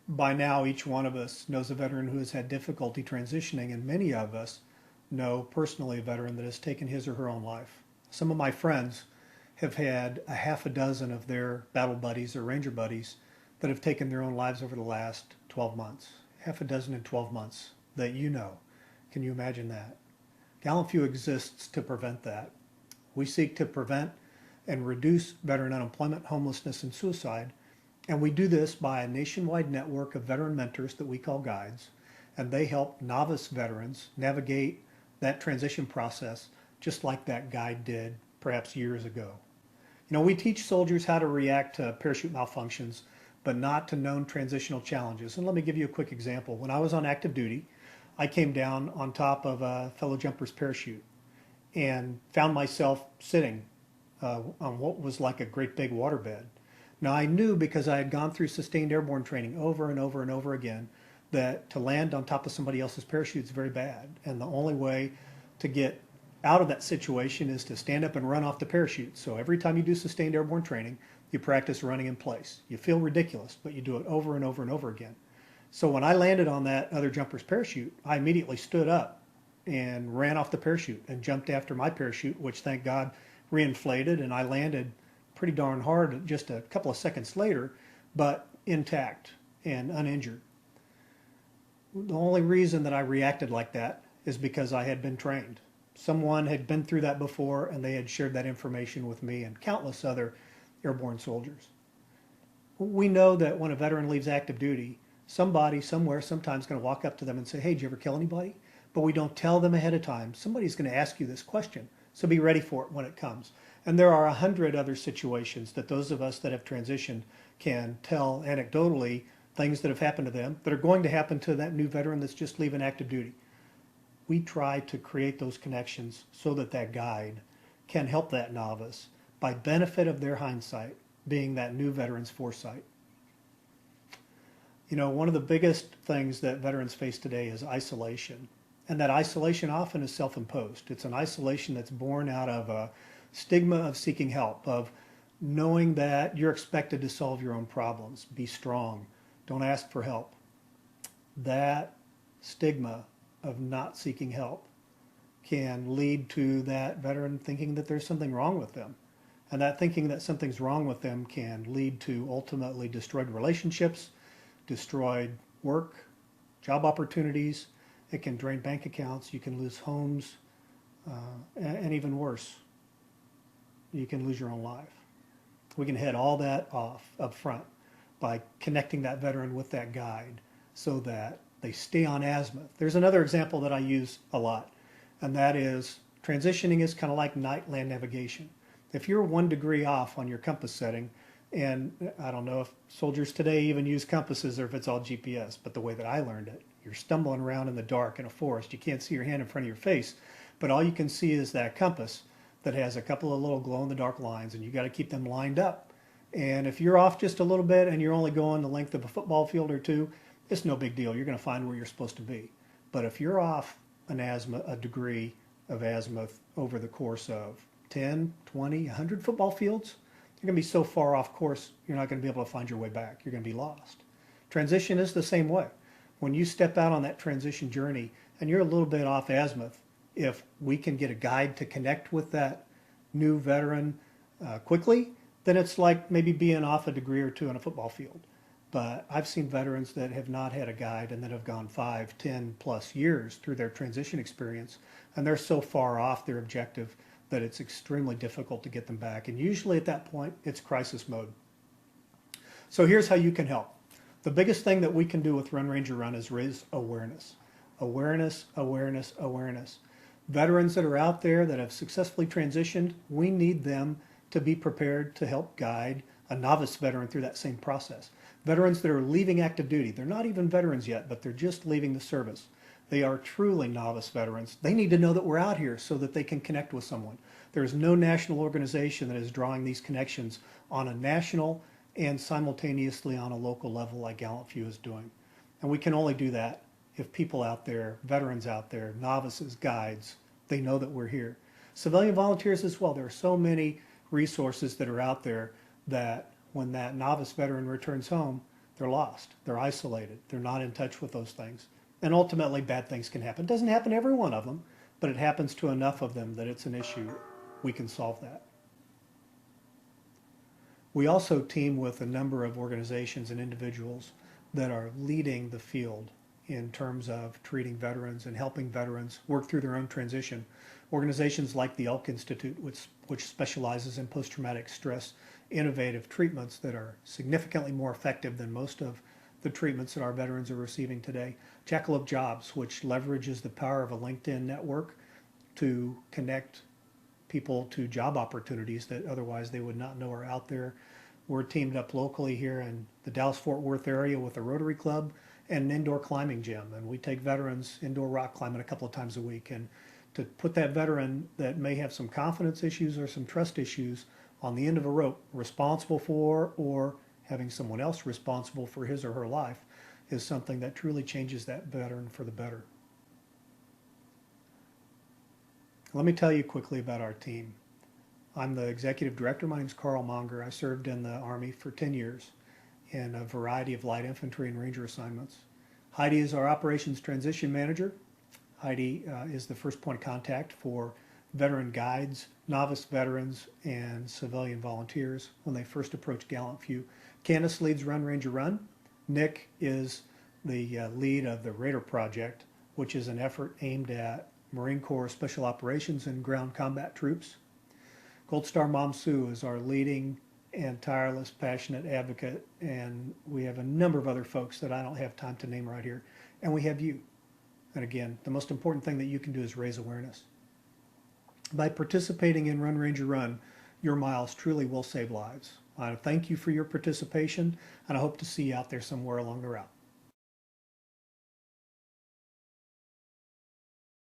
By now, each one of us knows a veteran who has had difficulty transitioning, and many of us know personally a veteran that has taken his or her own life. Some of my friends have had a half a dozen of their battle buddies or ranger buddies that have taken their own lives over the last 12 months. Half a dozen in 12 months that you know. Can you imagine that? GallantFew exists to prevent that. We seek to prevent and reduce veteran unemployment, homelessness, and suicide. And we do this by a nationwide network of veteran mentors that we call guides. And they help novice veterans navigate that transition process just like that guide did perhaps years ago. You know, we teach soldiers how to react to parachute malfunctions, but not to known transitional challenges. And let me give you a quick example. When I was on active duty, I came down on top of a fellow jumper's parachute and found myself sitting on what was like a great big waterbed. Now I knew, because I had gone through sustained airborne training over and over and over again, that to land on top of somebody else's parachute is very bad. And the only way to get out of that situation is to stand up and run off the parachute. So every time you do sustained airborne training, you practice running in place. You feel ridiculous, but you do it over and over and over again. So when I landed on that other jumper's parachute, I immediately stood up and ran off the parachute and jumped after my parachute, which thank God reinflated, and I landed pretty darn hard just a couple of seconds later, but intact and uninjured. The only reason that I reacted like that is because I had been trained. Someone had been through that before, and they had shared that information with me and countless other airborne soldiers. We know that when a veteran leaves active duty, somebody somewhere sometimes is going to walk up to them and say, "Hey, did you ever kill anybody?" But we don't tell them ahead of time. Somebody's going to ask you this question, so be ready for it when it comes. And there are 100 other situations that those of us that have transitioned can tell anecdotally, things that have happened to them that are going to happen to that new veteran that's just leaving active duty. We try to create those connections so that that guide can help that novice by benefit of their hindsight, being that new veteran's foresight. You know, one of the biggest things that veterans face today is isolation. And that isolation often is self-imposed. It's an isolation that's born out of a stigma of seeking help, of knowing that you're expected to solve your own problems. Be strong. Don't ask for help. That stigma of not seeking help can lead to that veteran thinking that there's something wrong with them. And that thinking that something's wrong with them can lead to ultimately destroyed relationships, destroyed work, job opportunities. It can drain bank accounts. You can lose homes, and even worse, you can lose your own life. We can head all that off up front by connecting that veteran with that guide so that they stay on azimuth. There's another example that I use a lot, and that is transitioning is kind of like night land navigation. If you're 1 degree off on your compass setting, and I don't know if soldiers today even use compasses or if it's all GPS, but the way that I learned it, you're stumbling around in the dark in a forest. You can't see your hand in front of your face, but all you can see is that compass that has a couple of little glow-in-the-dark lines, and you got to keep them lined up. And if you're off just a little bit and you're only going the length of a football field or two, it's no big deal. You're going to find where you're supposed to be. But if you're off a degree of azimuth over the course of 10, 20, 100 football fields, you're going to be so far off course, you're not going to be able to find your way back. You're going to be lost. Transition is the same way. When you step out on that transition journey and you're a little bit off azimuth, if we can get a guide to connect with that new veteran quickly, then it's like maybe being off a degree or two on a football field. But I've seen veterans that have not had a guide and that have gone 5, 10 plus years through their transition experience, and they're so far off their objective that it's extremely difficult to get them back. And usually at that point, it's crisis mode. So here's how you can help. The biggest thing that we can do with Run Ranger Run is raise awareness. Awareness, awareness, awareness. Veterans that are out there that have successfully transitioned, we need them to be prepared to help guide a novice veteran through that same process. Veterans that are leaving active duty, they're not even veterans yet, but they're just leaving the service. They are truly novice veterans. They need to know that we're out here so that they can connect with someone. There's no national organization that is drawing these connections on a national and simultaneously on a local level like GallantFew is doing. And we can only do that if people out there, veterans out there, novices, guides, they know that we're here. Civilian volunteers as well. There are so many resources that are out there that when that novice veteran returns home, They're lost. They're isolated. They're not in touch with those things. And ultimately, bad things can happen. It doesn't happen to every one of them, but it happens to enough of them that it's an issue. We can solve that. We also team with a number of organizations and individuals that are leading the field in terms of treating veterans and helping veterans work through their own transition. Organizations like the Elk Institute, which specializes in post-traumatic stress, innovative treatments that are significantly more effective than most of the treatments that our veterans are receiving today. Jackalope Jobs, which leverages the power of a LinkedIn network to connect people to job opportunities that otherwise they would not know are out there. We're teamed up locally here in the Dallas-Fort Worth area with a Rotary Club and an indoor climbing gym. And we take veterans indoor rock climbing a couple of times a week. And to put that veteran that may have some confidence issues or some trust issues on the end of a rope responsible for, or having someone else responsible for his or her life, is something that truly changes that veteran for the better. Let me tell you quickly about our team. I'm the executive director. My name is Karl Monger. I served in the Army for 10 years in a variety of light infantry and ranger assignments. Heidi is our operations transition manager. Heidi is the first point of contact for veteran guides, novice veterans, and civilian volunteers when they first approach GallantFew. Candace leads Run Ranger Run. Nick is the lead of the Raider Project, which is an effort aimed at Marine Corps Special Operations and ground combat troops. Gold Star Mom Sue is our leading and tireless, passionate advocate, and we have a number of other folks that I don't have time to name right here. And we have you. And again, the most important thing that you can do is raise awareness. By participating in Run Ranger Run, your miles truly will save lives. I thank you for your participation, and I hope to see you out there somewhere along the route.